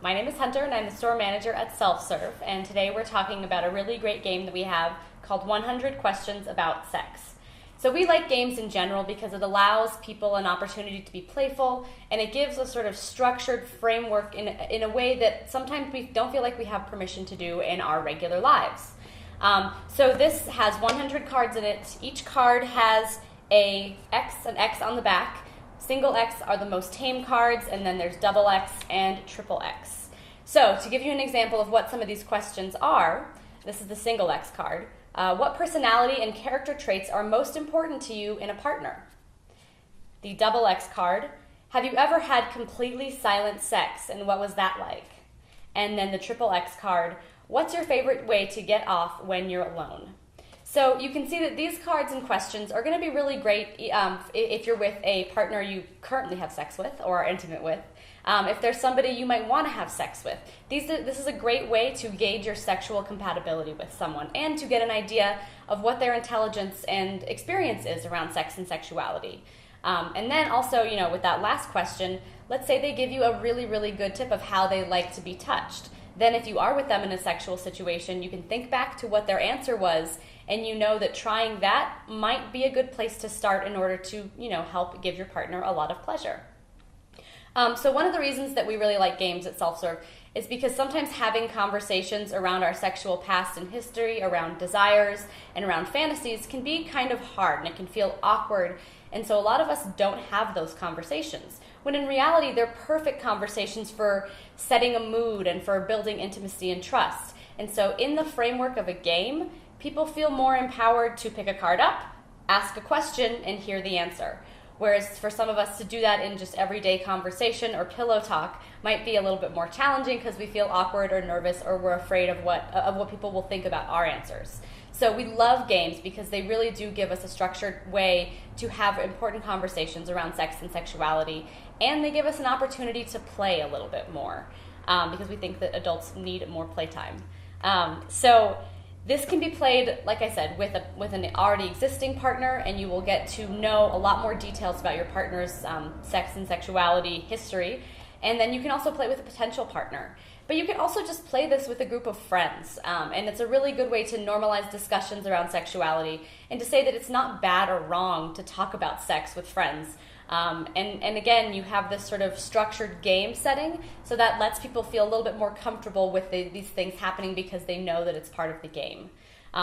My name is Hunter, and I'm the store manager at Self-Serve, and today we're talking about a really great game that we have called 100 Questions About Sex. So we like games in general because it allows people an opportunity to be playful, and it gives a sort of structured framework in a way that sometimes we don't feel like we have permission to do in our regular lives. So this has 100 cards in it. Each card has an X on the back. Single X are the most tame cards, and then there's double X and triple X. So to give you an example of what some of these questions are, this is the single X card. What personality and character traits are most important to you in a partner? The double X card, have you ever had completely silent sex, and what was that like? And then the triple X card, what's your favorite way to get off when you're alone? So you can see that these cards and questions are going to be really great if you're with a partner you currently have sex with or are intimate with. If there's somebody you might want to have sex with. This is a great way to gauge your sexual compatibility with someone and to get an idea of what their intelligence and experience is around sex and sexuality. And then also, with that last question, let's say they give you a really, really good tip of how they like to be touched. Then if you are with them in a sexual situation, you can think back to what their answer was, and you know that trying that might be a good place to start in order to, help give your partner a lot of pleasure. So one of the reasons that we really like games at Self-Serve is because sometimes having conversations around our sexual past and history, around desires, and around fantasies can be kind of hard, and it can feel awkward. And so a lot of us don't have those conversations, when in reality they're perfect conversations for setting a mood and for building intimacy and trust. And so in the framework of a game, people feel more empowered to pick a card up, ask a question, and hear the answer. Whereas for some of us to do that in just everyday conversation or pillow talk might be a little bit more challenging because we feel awkward or nervous or we're afraid of what people will think about our answers. So we love games because they really do give us a structured way to have important conversations around sex and sexuality, and they give us an opportunity to play a little bit more because we think that adults need more playtime. So this can be played, like I said, with an already existing partner, and you will get to know a lot more details about your partner's sex and sexuality history. And then you can also play with a potential partner. But you can also just play this with a group of friends, and it's a really good way to normalize discussions around sexuality and to say that it's not bad or wrong to talk about sex with friends. And again, you have this sort of structured game setting, so that lets people feel a little bit more comfortable with these things happening because they know that it's part of the game.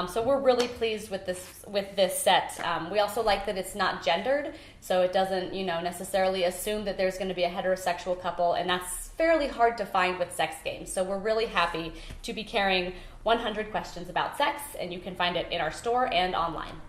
So we're really pleased with this set. We also like that it's not gendered, so it doesn't necessarily assume that there's going to be a heterosexual couple, and that's fairly hard to find with sex games. So we're really happy to be carrying 100 questions about sex, and you can find it in our store and online.